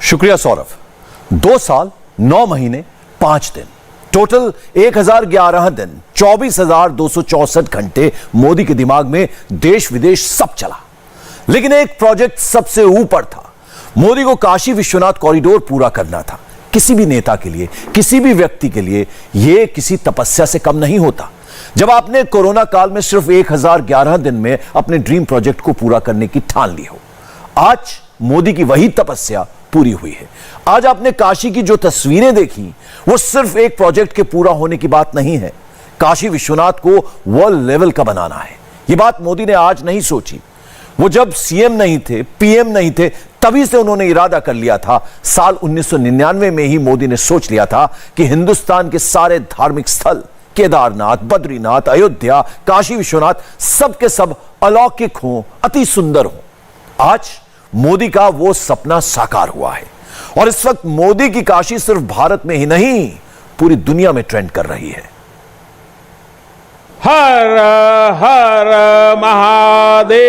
शुक्रिया सौरभ। 2 साल 9 महीने 5 दिन, टोटल 1011 दिन, 24,264 घंटे मोदी के दिमाग में देश विदेश सब चला, लेकिन एक प्रोजेक्ट सबसे ऊपर था। मोदी को काशी विश्वनाथ कॉरिडोर पूरा करना था। किसी भी नेता के लिए, किसी भी व्यक्ति के लिए यह किसी तपस्या से कम नहीं होता। जब आपने कोरोना काल में सिर्फ 1011 दिन में अपने ड्रीम प्रोजेक्ट को पूरा करने की ठान ली हो, आज मोदी की वही तपस्या पूरी हुई है। आज आपने काशी की जो तस्वीरें देखी, वो सिर्फ एक प्रोजेक्ट के पूरा होने की बात नहीं है। काशी विश्वनाथ को वर्ल्ड लेवल का बनाना है। यह बात मोदी ने आज नहीं सोची। वो जब सीएम नहीं थे, पीएम नहीं थे, तभी से उन्होंने इरादा कर लिया था। साल 1999 में ही मोदी ने सोच लिया था कि हिंदुस्तान के सारे धार्मिक स्थल, केदारनाथ, बद्रीनाथ, अयोध्या, काशी विश्वनाथ, सब के सब अलौकिक हों, अति सुंदर हों। आज मोदी का वो सपना साकार हुआ है और इस वक्त मोदी की काशी सिर्फ भारत में ही नहीं, पूरी दुनिया में ट्रेंड कर रही है। हर हर महादेव,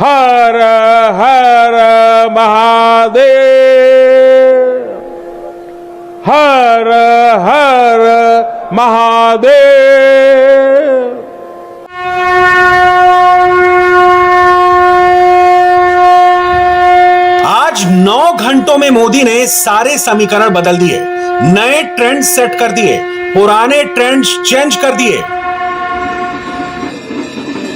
हर हर महादेव, हर हर महादेव। आज 9 घंटों में मोदी ने सारे समीकरण बदल दिए, नए ट्रेंड सेट कर दिए, पुराने ट्रेंड्स चेंज कर दिए।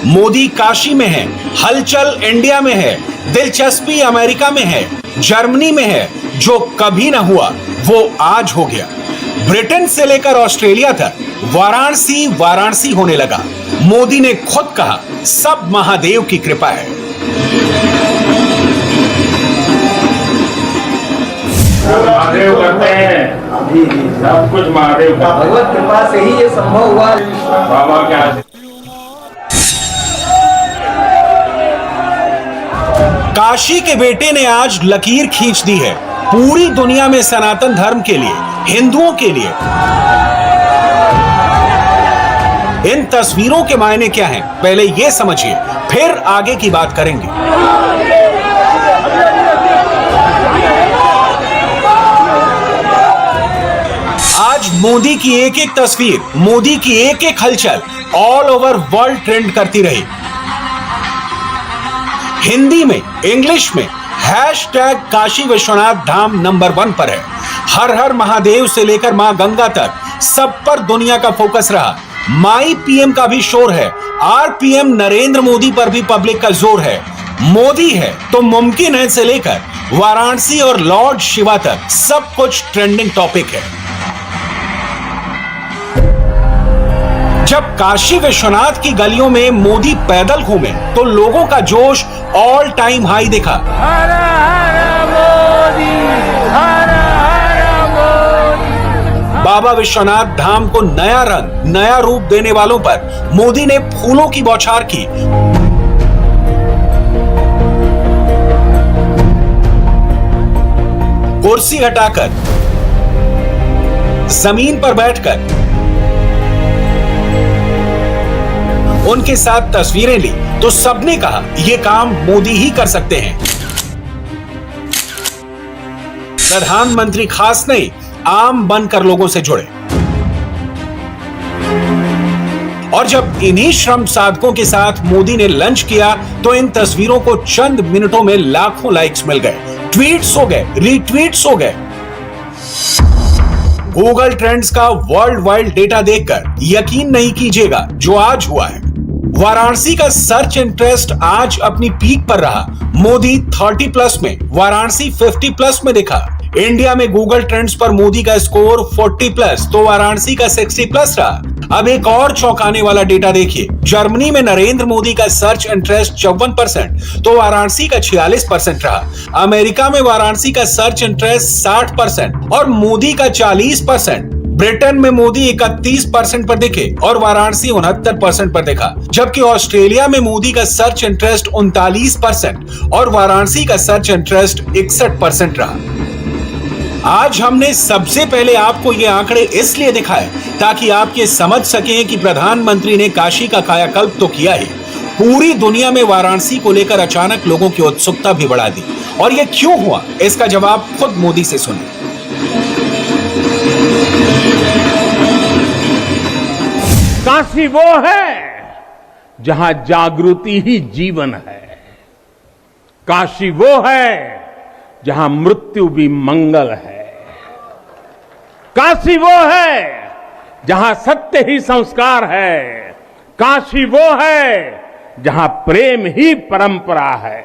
मोदी काशी में है, हलचल इंडिया में है, दिलचस्पी अमेरिका में है, जर्मनी में है। जो कभी ना हुआ वो आज हो गया। ब्रिटेन से लेकर ऑस्ट्रेलिया तक वाराणसी वाराणसी होने लगा। मोदी ने खुद कहा, सब महादेव की कृपा है। महादेव करते हैं, सब कुछ महादेव का भगवत कृपा से ही ये संभव हुआ। बाबा क्या काशी के बेटे ने आज लकीर खींच दी है पूरी दुनिया में सनातन धर्म के लिए, हिंदुओं के लिए। इन तस्वीरों के मायने क्या हैं, पहले यह समझिए, फिर आगे की बात करेंगे। आज मोदी की एक एक तस्वीर, मोदी की एक एक हलचल ऑल ओवर वर्ल्ड ट्रेंड करती रही। हिंदी में, इंग्लिश में हैशटैग काशी विश्वनाथ धाम नंबर 1 पर है। हर हर महादेव से लेकर मां गंगा तक सब पर दुनिया का फोकस रहा। माई पीएम का भी शोर है, आरपीएम नरेंद्र मोदी पर भी पब्लिक का जोर है। मोदी है तो मुमकिन है से लेकर वाराणसी और लॉर्ड शिवा तक सब कुछ ट्रेंडिंग टॉपिक है। जब काशी विश्वनाथ की गलियों में मोदी पैदल घूमे तो लोगों का जोश ऑल टाइम हाई दिखा। हर हर मोदी, हर हर मोदी। बाबा विश्वनाथ धाम को नया रंग, नया रूप देने वालों पर मोदी ने फूलों की बौछार की। कुर्सी हटाकर, जमीन पर बैठकर उनके साथ तस्वीरें ली तो सबने कहा यह काम मोदी ही कर सकते हैं। प्रधानमंत्री खास नहीं, आम बनकर लोगों से जुड़े। और जब इन्हीं श्रम साधकों के साथ मोदी ने लंच किया तो इन तस्वीरों को चंद मिनटों में लाखों लाइक्स मिल गए, ट्वीट्स हो गए, रीट्वीट्स हो गए। गूगल ट्रेंड्स का वर्ल्ड वाइड डेटा देखकर यकीन नहीं कीजिएगा जो आज हुआ है। वाराणसी का सर्च इंटरेस्ट आज अपनी पीक पर रहा। मोदी 30+ में, वाराणसी 50+ में दिखा। इंडिया में गूगल ट्रेंड्स पर मोदी का स्कोर 40+, तो वाराणसी का 60+ रहा। अब एक और चौंकाने वाला डेटा देखिए। जर्मनी में नरेंद्र मोदी का सर्च इंटरेस्ट 54%, तो वाराणसी का 46% रहा। अमेरिका में वाराणसी का सर्च इंटरेस्ट 60% और मोदी का 40%। ब्रिटेन में मोदी 31% पर दिखे और वाराणसी 69% पर दिखा। जबकि ऑस्ट्रेलिया में मोदी का सर्च इंटरेस्ट 39% और वाराणसी का सर्च इंटरेस्ट 61% रहा। आज हमने सबसे पहले आपको ये आंकड़े इसलिए दिखाए ताकि आप ये समझ सकें कि प्रधानमंत्री ने काशी का कायाकल्प तो किया ही, पूरी दुनिया में वाराणसी को लेकर अचानक लोगों की उत्सुकता भी बढ़ा दी। और यह क्यों हुआ, इसका जवाब खुद मोदी से सुनिए। काशी वो है जहां जागृति ही जीवन है। काशी वो है जहां मृत्यु भी मंगल है। काशी वो है जहां सत्य ही संस्कार है। काशी वो है जहां प्रेम ही परंपरा है।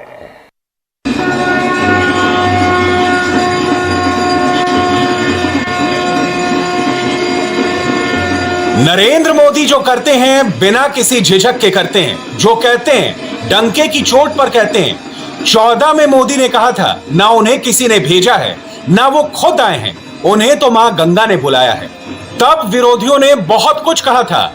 नरेंद्र मोदी जो करते हैं बिना किसी झिझक के करते हैं, जो कहते हैं डंके की चोट पर कहते हैं। 14 में मोदी ने कहा था ना उन्हें किसी ने भेजा है ना वो खुद आए हैं, उन्हें तो मां गंगा ने बुलाया है। तब विरोधियों ने बहुत कुछ कहा था।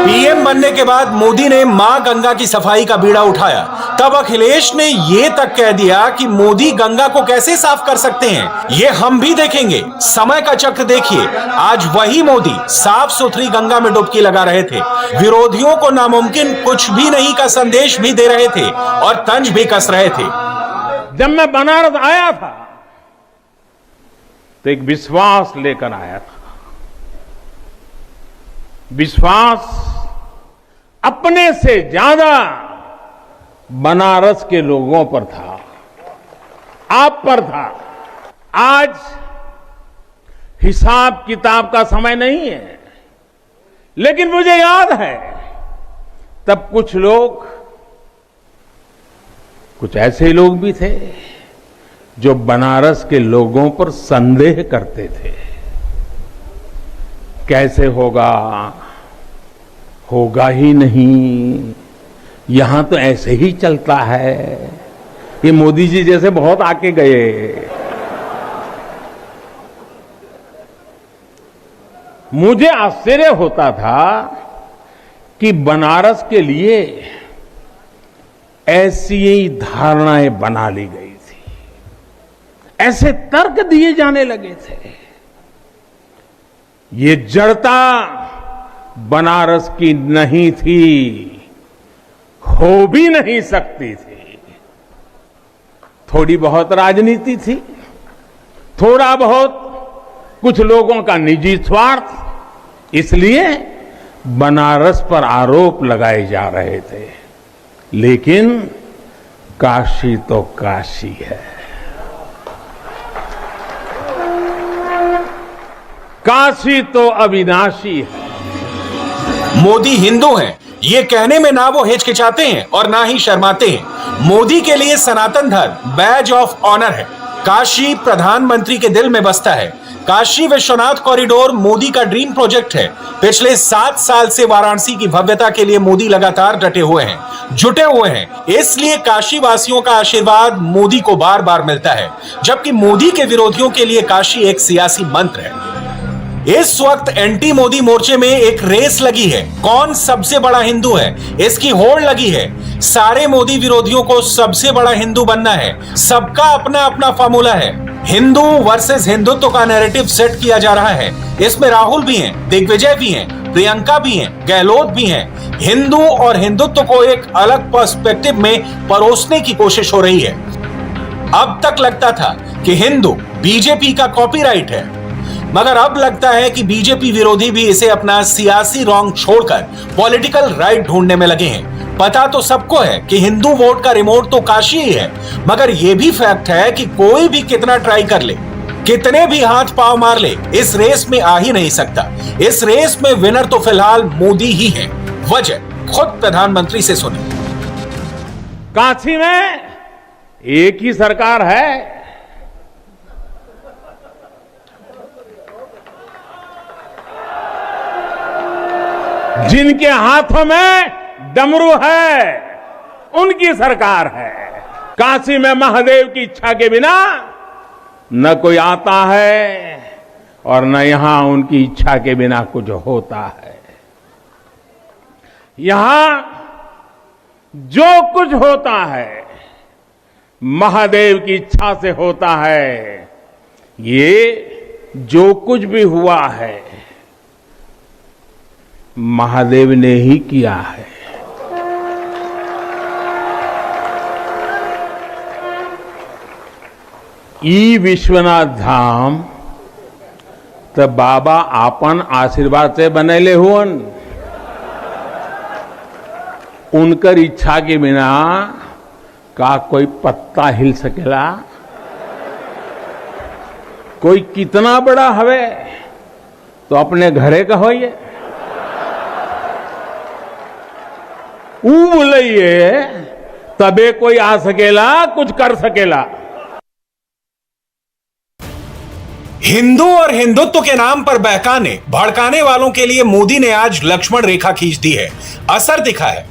पीएम बनने के बाद मोदी ने मां गंगा की सफाई का बीड़ा उठाया। तब अखिलेश ने यह तक कह दिया कि मोदी गंगा को कैसे साफ कर सकते हैं, यह हम भी देखेंगे। समय का चक्र देखिए, आज वही मोदी साफ सुथरी गंगा में डुबकी लगा रहे थे, विरोधियों को नामुमकिन कुछ भी नहीं का संदेश भी दे रहे थे और तंज भी कस रहे थे। जब मैं बनारस आया था तो एक विश्वास लेकर आया था। विश्वास अपने से ज्यादा बनारस के लोगों पर था, आप पर था। आज हिसाब किताब का समय नहीं है, लेकिन मुझे याद है तब कुछ ऐसे लोग भी थे जो बनारस के लोगों पर संदेह करते थे। कैसे होगा, होगा ही नहीं, यहां तो ऐसे ही चलता है। ये मोदी जी जैसे बहुत आके गए। मुझे आश्चर्य होता था कि बनारस के लिए ऐसी ही धारणाएं बना ली गई थी, ऐसे तर्क दिए जाने लगे थे। ये जड़ता बनारस की नहीं थी, हो भी नहीं सकती थी। थोड़ी बहुत राजनीति थी, थोड़ा बहुत कुछ लोगों का निजी स्वार्थ, इसलिए बनारस पर आरोप लगाए जा रहे थे। लेकिन काशी तो काशी है, काशी तो अविनाशी है। मोदी हिंदू हैं, ये कहने में ना वो हिचकिचाते हैं और ना ही शर्माते हैं। मोदी के लिए सनातन धर्म बैज ऑफ ऑनर है। काशी प्रधानमंत्री के दिल में बसता है। काशी विश्वनाथ कॉरिडोर मोदी का ड्रीम प्रोजेक्ट है। पिछले 7 साल से वाराणसी की भव्यता के लिए मोदी लगातार डटे हुए हैं, जुटे हुए हैं। इसलिए काशी वासियों का आशीर्वाद मोदी को बार बार मिलता है, जबकि मोदी के विरोधियों के लिए काशी एक सियासी मंत्र है। इस वक्त एंटी मोदी मोर्चे में एक रेस लगी है, कौन सबसे बड़ा हिंदू है, इसकी होड़ लगी है। सारे मोदी विरोधियों को सबसे बड़ा हिंदू बनना है। सबका अपना अपना फार्मूला है। हिंदू वर्सेस हिंदुत्व का नैरेटिव सेट किया जा रहा है। इसमें राहुल भी हैं, दिग्विजय भी हैं, प्रियंका भी हैं, गहलोत भी हैं। हिंदू और हिंदुत्व को एक अलग पर्सपेक्टिव में परोसने की कोशिश हो रही है। अब तक लगता था कि हिंदू बीजेपी का कॉपीराइट है, मगर अब लगता है कि बीजेपी विरोधी भी इसे अपना सियासी रॉन्ग छोड़कर पॉलिटिकल राइट ढूंढने में लगे हैं। पता तो सबको है कि हिंदू वोट का रिमोट तो काशी ही है, मगर यह भी फैक्ट है कि कोई भी कितना ट्राई कर ले, कितने भी हाथ पांव मार ले, इस रेस में आ ही नहीं सकता। इस रेस में विनर तो फिलहाल मोदी ही है। वजह खुद प्रधानमंत्री से सुनिए। काशी में एक ही सरकार है, जिनके हाथों में डमरू है, उनकी सरकार है। काशी में महादेव की इच्छा के बिना न कोई आता है और न यहां उनकी इच्छा के बिना कुछ होता है। यहां जो कुछ होता है महादेव की इच्छा से होता है, ये जो कुछ भी हुआ है महादेव ने ही किया है। ई विश्वनाथ धाम तो बाबा आपन आशीर्वाद से बनेले हुन। उनकर इच्छा के बिना का कोई पत्ता हिल सकेला। कोई कितना बड़ा हवे तो अपने घरे का होइए, बोलिए तबे कोई आ सकेला, कुछ कर सकेला। हिंदू और हिंदुत्व के नाम पर बहकाने भड़काने वालों के लिए मोदी ने आज लक्ष्मण रेखा खींच दी है। असर दिखा है।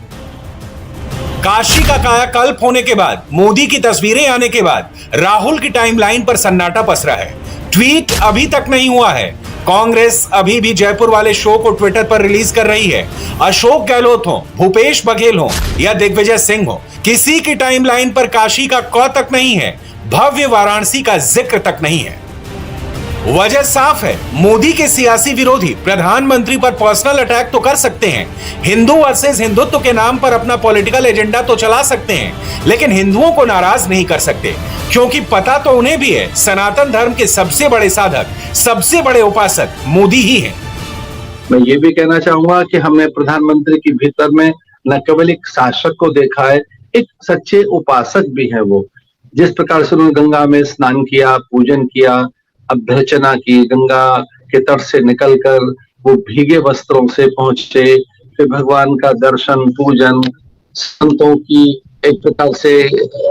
काशी का कायाकल्प होने के बाद, मोदी की तस्वीरें आने के बाद राहुल की टाइमलाइन पर सन्नाटा पसरा है। ट्वीट अभी तक नहीं हुआ है। कांग्रेस अभी भी जयपुर वाले शो को ट्विटर पर रिलीज कर रही है। अशोक गहलोत हो, भूपेश बघेल हो या दिग्विजय सिंह हो, किसी की टाइमलाइन पर काशी का क तक नहीं है, भव्य वाराणसी का जिक्र तक नहीं है। वजह साफ है, मोदी के सियासी विरोधी प्रधानमंत्री पर पर्सनल अटैक तो कर सकते हैं, हिंदू वर्सेस हिंदुत्व के नाम पर अपना पॉलिटिकल एजेंडा तो चला सकते हैं, लेकिन हिंदुओं को नाराज नहीं कर सकते, क्योंकि पता तो उन्हें भी है सनातन धर्म के सबसे बड़े साधक, सबसे बड़े उपासक मोदी ही हैं। मैं ये भी कहना चाहूंगा कि हमने प्रधानमंत्री के भीतर में न केवल एक शासक को देखा है, एक सच्चे उपासक भी हैं वो। जिस प्रकार से उन्होंने गंगा में स्नान किया, पूजन किया, अभ्यर्चना की, गंगा के तट से निकलकर वो भीगे वस्त्रों से पहुंचे, फिर भगवान का दर्शन, पूजन, संतों की एक प्रकार से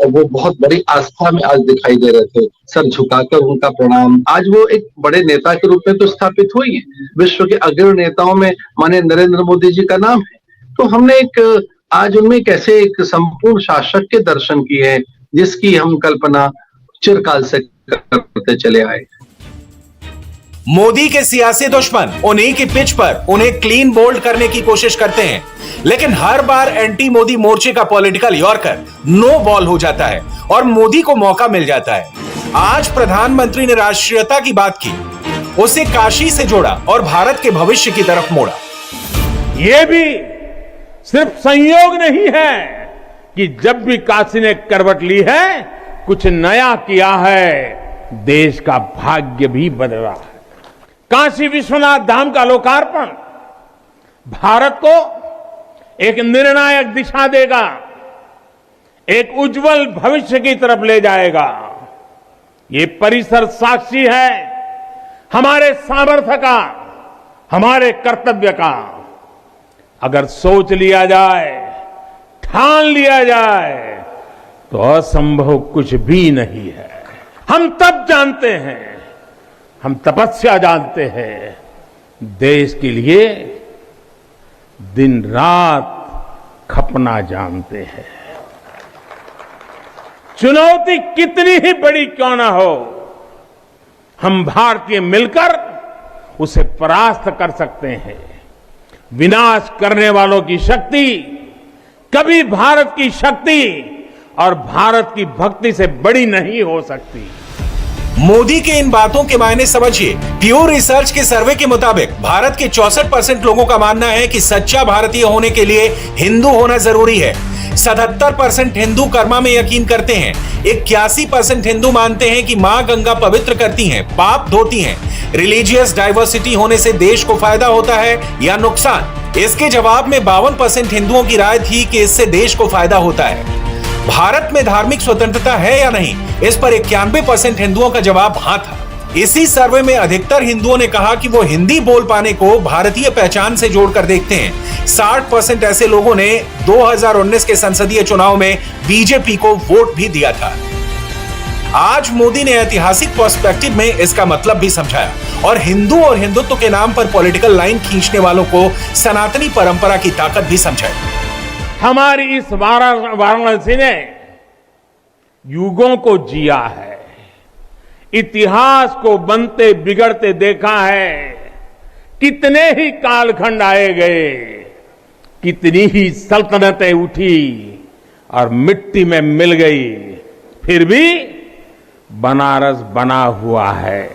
वो बहुत बड़ी आस्था में आज दिखाई दे रहे थे, सर झुकाकर उनका प्रणाम। आज वो एक बड़े नेता के रूप में तो स्थापित हुई है, विश्व के अग्रणी नेताओं में माननीय नरेंद्र मोदी जी का नाम है। तो हमने एक आज उनमें कैसे एक संपूर्ण शासक के दर्शन किए हैं, जिसकी हम कल्पना चिरकाल से करते चले आए। मोदी के सियासी दुश्मन उन्हीं की पिच पर उन्हें क्लीन बोल्ड करने की कोशिश करते हैं, लेकिन हर बार एंटी मोदी मोर्चे का पॉलिटिकल यॉर्कर नो बॉल हो जाता है और मोदी को मौका मिल जाता है। आज प्रधानमंत्री ने राष्ट्रीयता की बात की, उसे काशी से जोड़ा और भारत के भविष्य की तरफ मोड़ा। ये भी सिर्फ संयोग नहीं है कि जब भी काशी ने करवट ली है, कुछ नया किया है, देश का भाग्य भी बदला है। काशी विश्वनाथ धाम का लोकार्पण भारत को एक निर्णायक दिशा देगा, एक उज्जवल भविष्य की तरफ ले जाएगा। ये परिसर साक्षी है हमारे सामर्थ्य का, हमारे कर्तव्य का। अगर सोच लिया जाए, ठान लिया जाए, तो असंभव कुछ भी नहीं है। हम तब जानते हैं, हम तपस्या जानते हैं, देश के लिए दिन रात खपना जानते हैं। चुनौती कितनी ही बड़ी क्यों ना हो, हम भारतीय मिलकर उसे परास्त कर सकते हैं। विनाश करने वालों की शक्ति कभी भारत की शक्ति और भारत की भक्ति से बड़ी नहीं हो सकती। मोदी के इन बातों के मायने समझिए। प्योर रिसर्च के सर्वे के मुताबिक भारत के 64% लोगों का मानना है कि सच्चा भारतीय होने के लिए हिंदू होना जरूरी है। 77% हिंदू कर्मा में यकीन करते हैं। 81% हिंदू मानते हैं कि मां गंगा पवित्र करती हैं, पाप धोती हैं। रिलीजियस डाइवर्सिटी होने से देश को फायदा होता है या नुकसान? इसके जवाब में 52% हिंदुओं की राय थी कि इससे देश को फायदा होता है। भारत में धार्मिक स्वतंत्रता है या नहीं, इस पर 91% हिंदुओं का जवाब हां था। इसी सर्वे में अधिकतर हिंदुओं ने कहा कि वो हिंदी बोल पाने को भारतीय पहचान से जोड़कर देखते हैं। 60% ऐसे लोगों ने 2019 के संसदीय चुनाव में बीजेपी को वोट भी दिया था। आज मोदी ने ऐतिहासिक पर्सपेक्टिव में इसका मतलब भी समझाया और हिंदू और हिंदुत्व के नाम पर पॉलिटिकल लाइन खींचने वालों को सनातनी परंपरा की ताकत भी समझाई। हमारी इस वाराणसी ने युगों को जिया है, इतिहास को बनते बिगड़ते देखा है। कितने ही कालखंड आए गए, कितनी ही सल्तनतें उठी और मिट्टी में मिल गई, फिर भी बनारस बना हुआ है।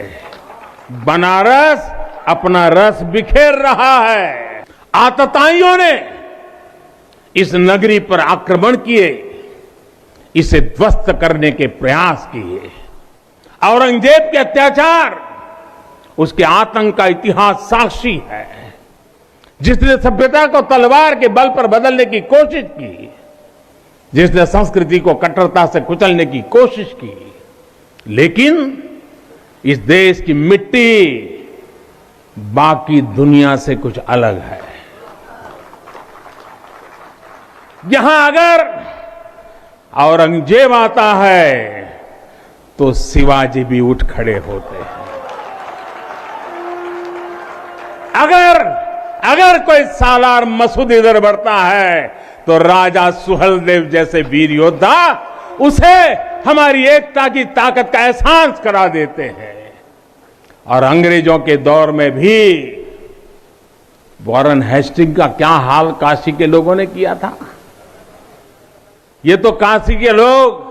बनारस अपना रस बिखेर रहा है। आतताइयों ने इस नगरी पर आक्रमण किए, इसे ध्वस्त करने के प्रयास किए। औरंगजेब के अत्याचार, उसके आतंक का इतिहास साक्षी है। जिसने सभ्यता को तलवार के बल पर बदलने की कोशिश की, जिसने संस्कृति को कट्टरता से कुचलने की कोशिश की, लेकिन इस देश की मिट्टी बाकी दुनिया से कुछ अलग है। यहां अगर औरंगजेब आता है तो शिवाजी भी उठ खड़े होते हैं। अगर कोई सालार मसूद इधर बढ़ता है तो राजा सुहेलदेव जैसे वीर योद्धा उसे हमारी एकता की ताकत का एहसास करा देते हैं। और अंग्रेजों के दौर में भी वॉरेन हेस्टिंग का क्या हाल काशी के लोगों ने किया था। ये तो काशी के लोग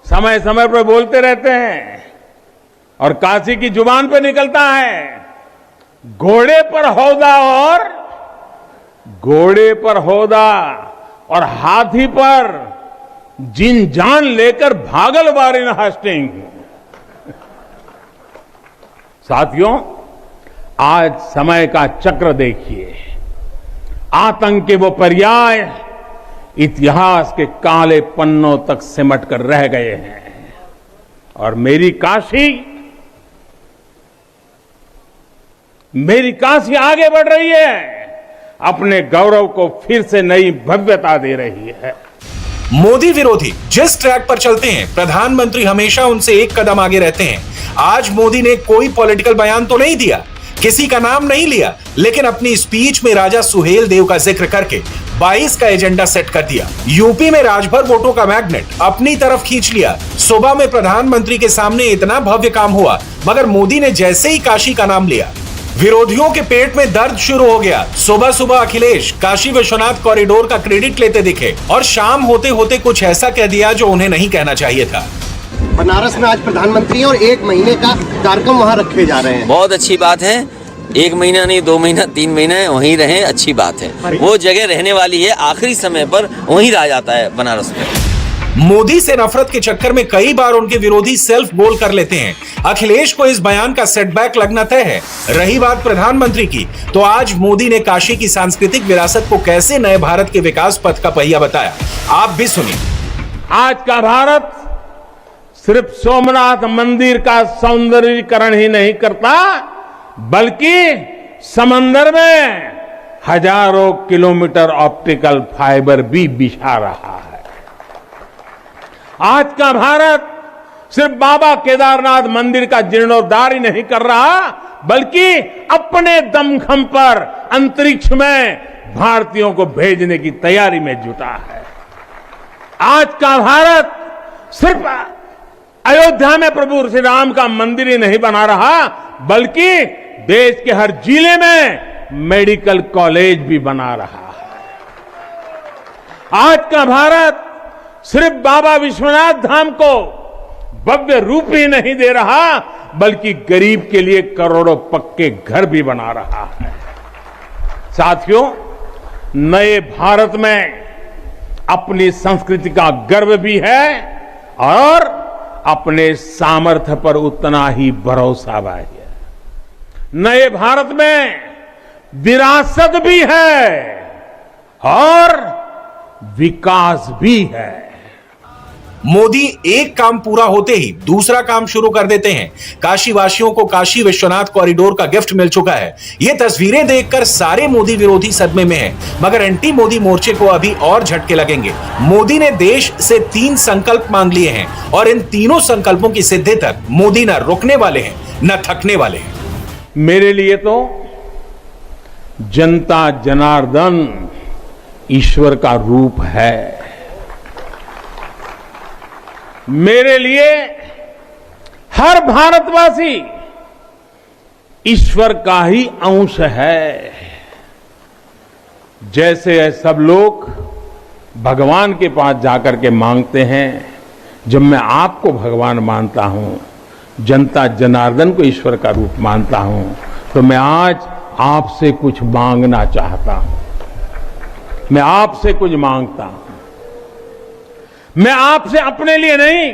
समय समय पर बोलते रहते हैं और काशी की जुबान पे निकलता है, घोड़े पर हौदा और हाथी पर जिन जान लेकर भागल वॉरेन हेस्टिंग। साथियों, आज समय का चक्र देखिए। आतंक के वो पर्याय इतिहास के काले पन्नों तक सिमट कर रह गए हैं और मेरी काशी आगे बढ़ रही है, अपने गौरव को फिर से नई भव्यता दे रही है। मोदी विरोधी जिस ट्रैक पर चलते हैं, प्रधानमंत्री हमेशा उनसे एक कदम आगे रहते हैं। आज मोदी ने कोई पॉलिटिकल बयान तो नहीं दिया, किसी का नाम नहीं लिया, लेकिन अपनी स्पीच में राजा सुहेलदेव का जिक्र करके 22 का एजेंडा सेट कर दिया। यूपी में राजभर वोटों का मैग्नेट अपनी तरफ खींच लिया। सुबह में प्रधानमंत्री के सामने इतना भव्य काम हुआ, मगर मोदी ने जैसे ही काशी का नाम लिया, विरोधियों के पेट में दर्द शुरू हो गया। सुबह सुबह अखिलेश काशी विश्वनाथ कॉरिडोर का क्रेडिट लेते दिखे और शाम होते होते कुछ ऐसा कह दिया जो उन्हें नहीं कहना चाहिए था। बनारस में आज प्रधानमंत्री और 1 महीने का कार्यक्रम वहाँ रखे जा रहे हैं। बहुत अच्छी बात है। 1 महीना नहीं, 2 महीना, 3 महीना वहीं रहे, अच्छी बात है। वो जगह रहने वाली है, आखिरी समय पर वहीं रहा जाता है बनारस में। मोदी से नफरत के चक्कर में कई बार उनके विरोधी सेल्फ गोल कर लेते हैं। अखिलेश को इस बयान का सेटबैक लगना तय है। रही बात प्रधानमंत्री की, तो आज मोदी ने काशी की सांस्कृतिक विरासत को कैसे नए भारत के विकास पथ का पहिया बताया, आप भी सुनिए। आज का भारत सिर्फ सोमनाथ मंदिर का सौंदर्यीकरण ही नहीं करता, बल्कि समंदर में हजारों किलोमीटर ऑप्टिकल फाइबर भी बिछा रहा है। आज का भारत सिर्फ बाबा केदारनाथ मंदिर का जीर्णोद्धार ही नहीं कर रहा, बल्कि अपने दमखम पर अंतरिक्ष में भारतीयों को भेजने की तैयारी में जुटा है। आज का भारत सिर्फ अयोध्या में प्रभु श्री राम का मंदिर ही नहीं बना रहा, बल्कि देश के हर जिले में मेडिकल कॉलेज भी बना रहा है। आज का भारत सिर्फ बाबा विश्वनाथ धाम को भव्य रूप ही नहीं दे रहा, बल्कि गरीब के लिए करोड़ों पक्के घर भी बना रहा है। साथियों, नए भारत में अपनी संस्कृति का गर्व भी है और अपने सामर्थ्य पर उतना ही भरोसा भी है। नए भारत में विरासत भी है और विकास भी है। मोदी एक काम पूरा होते ही दूसरा काम शुरू कर देते हैं। काशी वासियों को काशी विश्वनाथ कॉरिडोर का गिफ्ट मिल चुका है। ये तस्वीरें देखकर सारे मोदी विरोधी सदमे में हैं, मगर एंटी मोदी मोर्चे को अभी और झटके लगेंगे। मोदी ने देश से 3 संकल्प मांग लिए हैं और इन तीनों संकल्पों की सिद्धि तक मोदी न रुकने वाले हैं न थकने वाले हैं। मेरे लिए तो जनता जनार्दन ईश्वर का रूप है। मेरे लिए हर भारतवासी ईश्वर का ही अंश है। जैसे सब लोग भगवान के पास जाकर के मांगते हैं, जब मैं आपको भगवान मानता हूं, जनता जनार्दन को ईश्वर का रूप मानता हूं, तो मैं आज आपसे कुछ मांगना चाहता हूं। मैं आपसे कुछ मांगता हूं। मैं आपसे अपने लिए नहीं,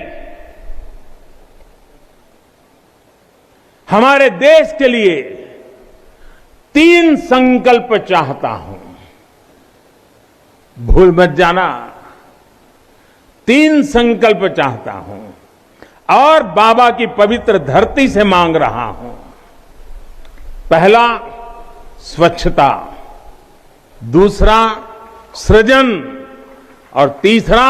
हमारे देश के लिए 3 संकल्प चाहता हूं। भूल मत जाना, 3 संकल्प चाहता हूं और बाबा की पवित्र धरती से मांग रहा हूं। पहला, स्वच्छता, दूसरा, सृजन और तीसरा,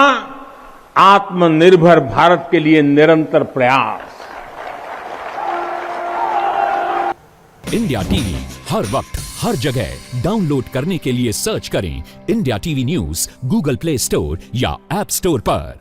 आत्मनिर्भर भारत के लिए निरंतर प्रयास। इंडिया टीवी हर वक्त हर जगह डाउनलोड करने के लिए सर्च करें India TV news Google play store या ऐप स्टोर पर।